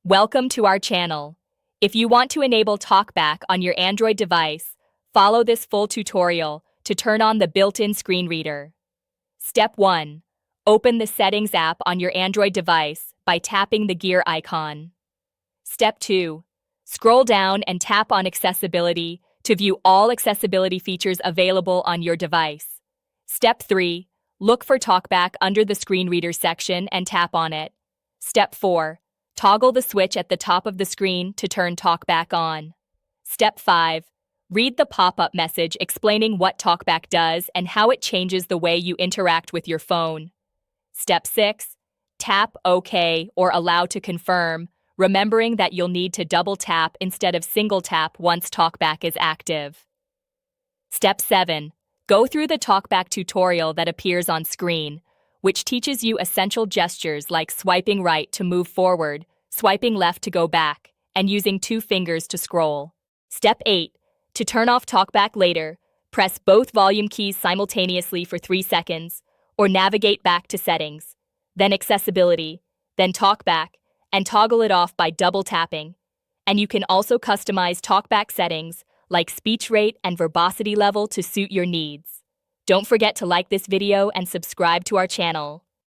Welcome to our channel. If you want to enable TalkBack on your Android device, follow this full tutorial to turn on the built-in screen reader. Step 1. Open the Settings app on your Android device by tapping the gear icon. Step 2. Scroll down and tap on Accessibility to view all accessibility features available on your device. Step 3. Look for TalkBack under the screen reader section and tap on it. Step 4. Toggle the switch at the top of the screen to turn TalkBack on. Step 5. Read the pop-up message explaining what TalkBack does and how it changes the way you interact with your phone. Step 6. Tap OK or Allow to confirm, remembering that you'll need to double tap instead of single tap once TalkBack is active. Step 7. Go through the TalkBack tutorial that appears on screen, which teaches you essential gestures like swiping right to move forward, swiping left to go back, and using 2 fingers to scroll. Step 8. To turn off TalkBack later, press both volume keys simultaneously for 3 seconds, or navigate back to Settings, then Accessibility, then TalkBack, and toggle it off by double tapping. And you can also customize TalkBack settings like speech rate and verbosity level to suit your needs. Don't forget to like this video and subscribe to our channel.